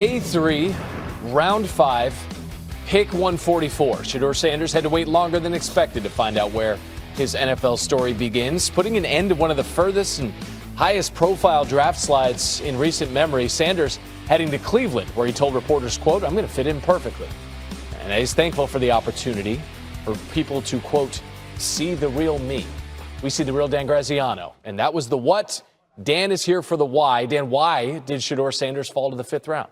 Day 3, round 5, pick 144. Shedeur Sanders had to wait longer than expected to find out where his NFL story begins, putting an end to one of the furthest and highest profile draft slides in recent memory. Sanders heading to Cleveland, where he told reporters, quote, "I'm going to fit in perfectly." And he's thankful for the opportunity for people to, quote, "see the real me." We see the real Dan Graziano. And that was the what. Dan is here for the why. Dan, why did Shedeur Sanders fall to the 5th round?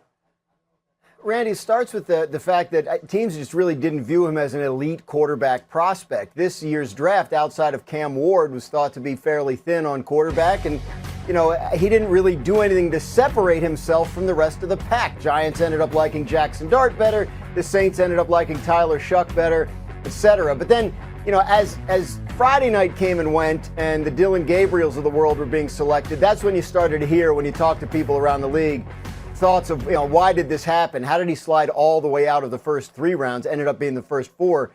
Randy, it starts with the fact that teams just really didn't view him as an elite quarterback prospect. This year's draft, outside of Cam Ward, was thought to be fairly thin on quarterback. And, you know, he didn't really do anything to separate himself from the rest of the pack. Giants ended up liking Jackson Dart better. The Saints ended up liking Tyler Shuck better, etc. But then, you know, as Friday night came and went and the Dylan Gabriels of the world were being selected, that's when you started to hear, when you talk to people around the league, thoughts of, you know, why did this happen? How did he slide all the way out of the first 3 rounds, ended up being the first 4?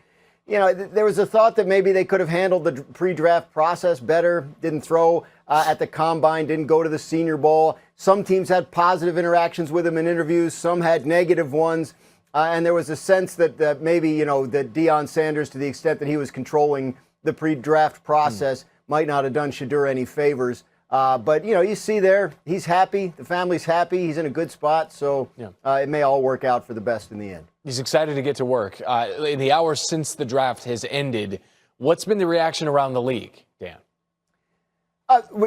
You know, there was a thought that maybe they could have handled the pre-draft process better, didn't throw at the combine, didn't go to the Senior Bowl. Some teams had positive interactions with him in interviews, some had negative ones. And there was a sense that maybe, you know, that Deion Sanders, to the extent that he was controlling the pre-draft process, might not have done Shedeur any favors. But, you know, you see there, he's happy. The family's happy. He's in a good spot. So it may all work out for the best in the end. He's excited to get to work. In the hours since the draft has ended, what's been the reaction around the league, Dan?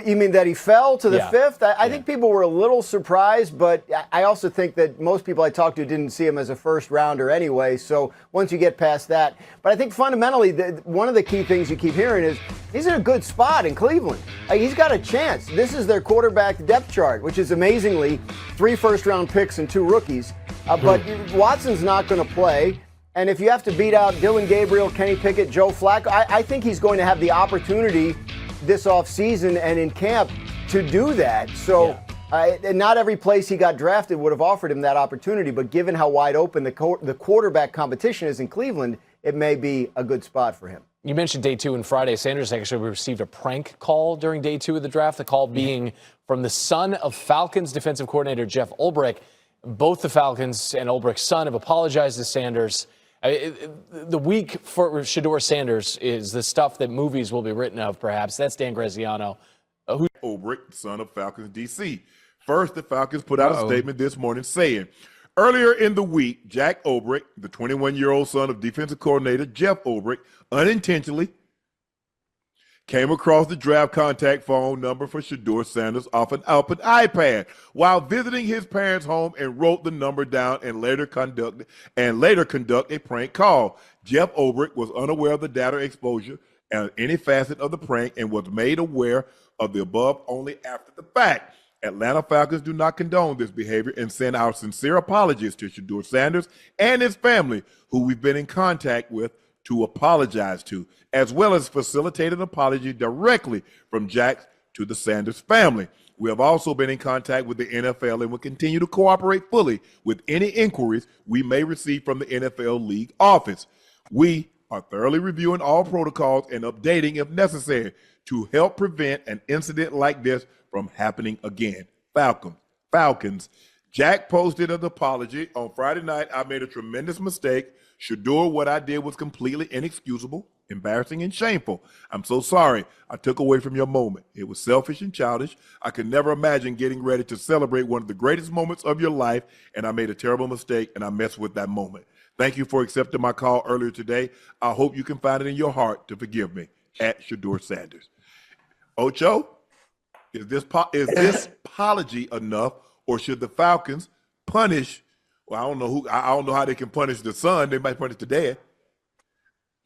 You mean that he fell to the 5th? I think people were a little surprised, but I also think that most people I talked to didn't see him as a first rounder anyway. So once you get past that, but I think fundamentally one of the key things you keep hearing is he's in a good spot in Cleveland. He's got a chance. This is their quarterback depth chart, which is amazingly 3 first-round picks and 2 rookies. But Watson's not going to play. And if you have to beat out Dylan Gabriel, Kenny Pickett, Joe Flacco, I think he's going to have the opportunity this offseason and in camp to do that. So not every place he got drafted would have offered him that opportunity, but given how wide open the quarterback competition is in Cleveland, it may be a good spot for him. You mentioned day 2 and Friday. Sanders actually received a prank call during day 2 of the draft, the call being from the son of Falcons defensive coordinator Jeff Ulbrich. Both the Falcons and Ulbrich's son have apologized to Sanders. The week for Shedeur Sanders is the stuff that movies will be written of, perhaps. That's Dan Graziano. Ulbrich, son of Falcons D.C. First, the Falcons put out a statement this morning saying, earlier in the week, Jack Ulbrich, the 21-year-old son of defensive coordinator Jeff Ulbrich, unintentionally came across the draft contact phone number for Shedeur Sanders off an iPad while visiting his parents' home and wrote the number down and later conduct a prank call. Jeff Ulbrich was unaware of the data exposure and any facet of the prank and was made aware of the above only after the fact. Atlanta Falcons do not condone this behavior and send our sincere apologies to Shedeur Sanders and his family, who we've been in contact with, to apologize to, as well as facilitate an apology directly from Jack to the Sanders family. We have also been in contact with the NFL and will continue to cooperate fully with any inquiries we may receive from the NFL League office. We are thoroughly reviewing all protocols and updating if necessary to help prevent an incident like this from happening again. Falcons. Jack posted an apology on Friday night. I made a tremendous mistake. Shedeur, what I did was completely inexcusable, embarrassing, and shameful. I'm so sorry I took away from your moment. It was selfish and childish. I could never imagine getting ready to celebrate one of the greatest moments of your life, and I made a terrible mistake, and I messed with that moment. Thank you for accepting my call earlier today. I hope you can find it in your heart to forgive me. At Shedeur Sanders. Ocho, is this apology enough, or should the Falcons punish? Well, I don't know how they can punish the son. They might punish the dad.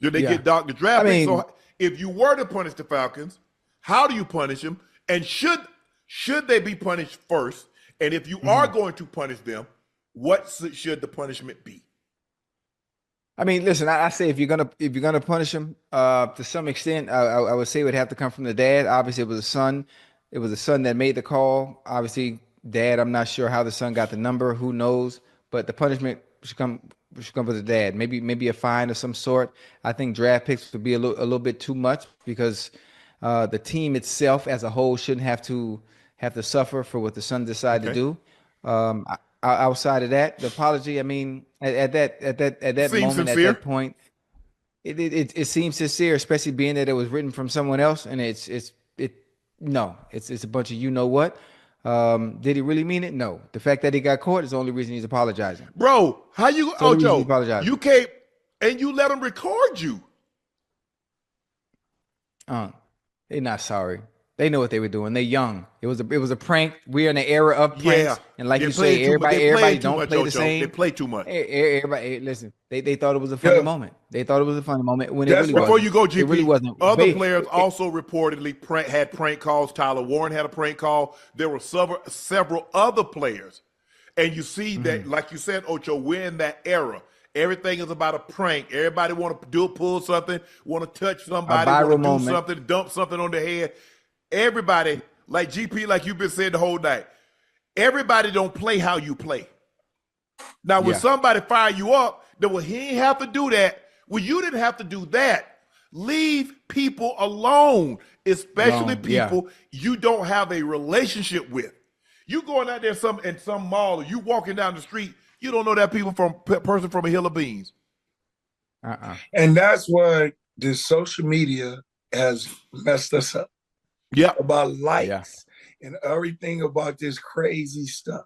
Should they get Dr. Draft? So if you were to punish the Falcons, how do you punish them? And should they be punished first? And if you are going to punish them, what should the punishment be? I mean, listen, I say if you're gonna punish him, to some extent, I would say it would have to come from the dad. Obviously, it was a son. It was the son that made the call. Obviously, dad, I'm not sure how the son got the number. Who knows? But the punishment should come from the dad. Maybe a fine of some sort. I think draft picks would be a little bit too much because the team itself as a whole shouldn't have to suffer for what the son decided to do. outside of that, the apology, I mean, at that Seems moment, sincere. at that point, it seems sincere, especially being that it was written from someone else, and it's a bunch of you know what. Did he really mean it? No. The fact that he got caught is the only reason he's apologizing. Bro, how you, the only reason he's Ocho, apologizing. you can't, and you let them record you. They're not sorry. They know what they were doing. They're young. It was a prank. We're in the era of pranks. Yeah. And like They you play say, too much. everybody Too don't much, play the Ocho. same. They play too much. Everybody, listen, they thought it was a funny moment. They thought it was a funny moment when it That's really before wasn't. you go, GP. It really wasn't. Other players also reportedly had prank calls. Tyler Warren had a prank call. There were several other players. And you see that, like you said, Ocho, we're in that era. Everything is about a prank. Everybody want to pull something, want to touch somebody, want to do moment. something, dump something on their head. Everybody, like GP, like you've been saying the whole night, everybody don't play how you play. Now, when somebody fire you up, then well, he ain't have to do that. Well, you didn't have to do that. Leave people alone, especially people you don't have a relationship with. You going out there in some mall, or you walking down the street, you don't know that person from a hill of beans. And that's why this social media has messed us up. Yeah. About likes and everything about this crazy stuff.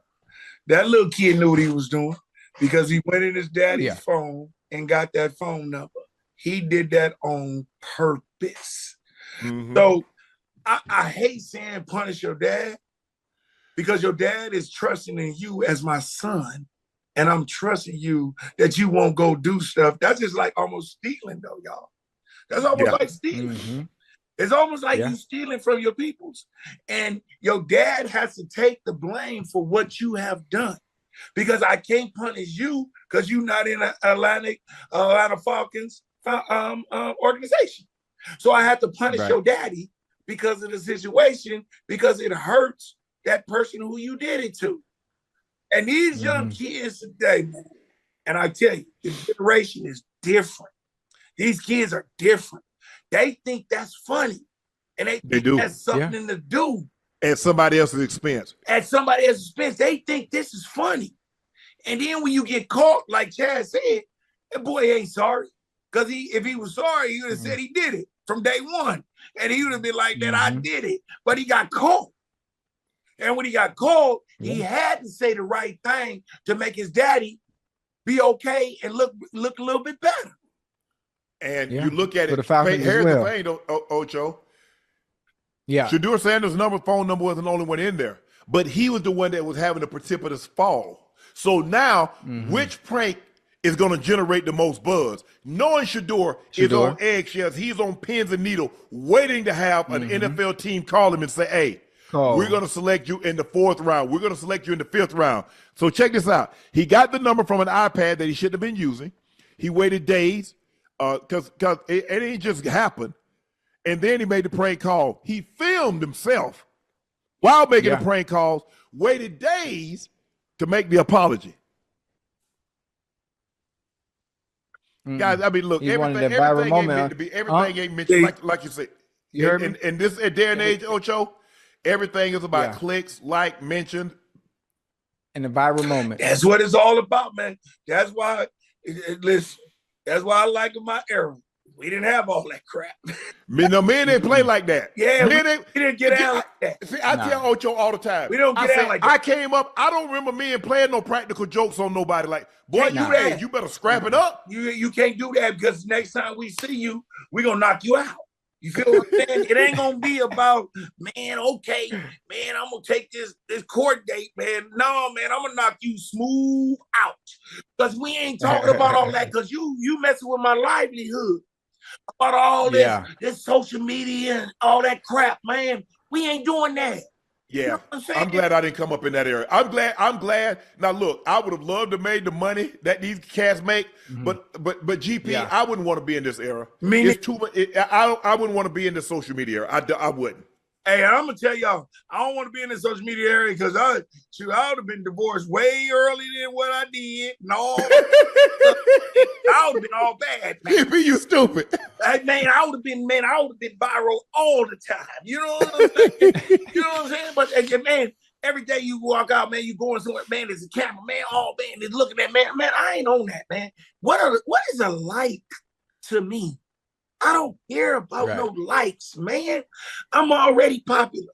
That little kid knew what he was doing because he went in his daddy's phone and got that phone number. He did that on purpose. So I hate saying punish your dad because your dad is trusting in you as my son. And I'm trusting you that you won't go do stuff. That's just like almost stealing, though, y'all. That's almost like stealing. It's almost like you stealing from your peoples. And your dad has to take the blame for what you have done. Because I can't punish you because you're not in an Atlanta Falcons organization. So I have to punish your daddy because of the situation, because it hurts that person who you did it to. And these young kids today, man, and I tell you, the generation is different. These kids are different. They think that's funny. And they think that's something to do. At somebody else's expense. At somebody else's expense. They think this is funny. And then when you get caught, like Chad said, that boy ain't sorry. Because if he was sorry, he would have said he did it from day one. And he would have been like, that I did it. But he got caught. And when he got caught, he had to say the right thing to make his daddy be okay and look a little bit better. And you look at it, the Falcons here's as well. the thing, Ocho. Yeah. Shedeur Sanders' phone number wasn't the only one in there, but he was the one that was having a precipitous fall. So now, which prank is going to generate the most buzz? Knowing Shedeur is on eggshells, he's on pins and needles, waiting to have an NFL team call him and say, hey, we're going to select you in the 4th round. We're going to select you in the 5th round. So check this out. He got the number from an iPad that he shouldn't have been using. He waited days because it ain't just happened. And then he made the prank call. He filmed himself while making the prank calls, waited days to make the apology. Guys, I mean, look, everything ain't meant to be. Everything ain't meant to, like you said. You heard me? In this day and age, Ocho, everything is about clicks, like, mentioned. In a viral moment. That's what it's all about, man. That's why, listen, that's why I like my era. We didn't have all that crap. Men didn't play like that. Yeah, we didn't get out like that. See, I tell Ocho all the time. We don't get out like that. I came up, I don't remember men playing no practical jokes on nobody. Like, boy, you better scrap it up. You can't do that because next time we see you, we're going to knock you out. You feel what I'm saying? It ain't going to be about, man, okay, man, I'm going to take this court date, man. No, man, I'm going to knock you smooth out. Because we ain't talking about all that because you messing with my livelihood. About all this social media and all that crap, man. We ain't doing that. Yeah, you know I'm glad I didn't come up in that area. I'm glad. Now, look, I would have loved to make the money that these cats make, but GP, I wouldn't want to be in this era. It's too much. I wouldn't want to be in the social media era. I wouldn't. Hey, I'm gonna tell y'all, I don't want to be in the social media area because I would have been divorced way earlier than what I did. No, I would have been all bad. Man. GP, you stupid. Man, I would have been viral all the time. You know what I'm saying? You know what I'm saying? But man, Every day you walk out, man, you going somewhere, man, there's a camera, man, oh, man, they're looking at, man, I ain't on that, man. What is a like to me? I don't care about no likes, man. I'm already popular.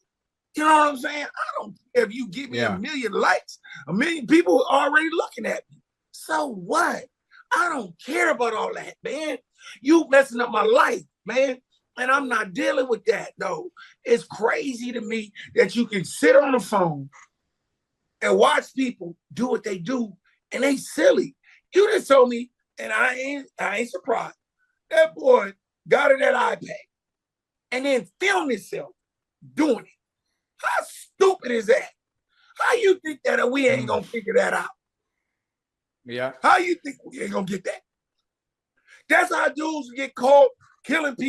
You know what I'm saying? I don't care if you give me a million likes. A million people are already looking at me. So what? I don't care about all that, man. You messing up my life, man. And I'm not dealing with that, though. It's crazy to me that you can sit on the phone and watch people do what they do, and they silly. You just told me, and I ain't surprised. That boy got in that iPad and then filmed himself doing it. How stupid is that? How you think that we ain't gonna figure that out? Yeah. How you think we ain't gonna get that? That's how dudes get caught killing people.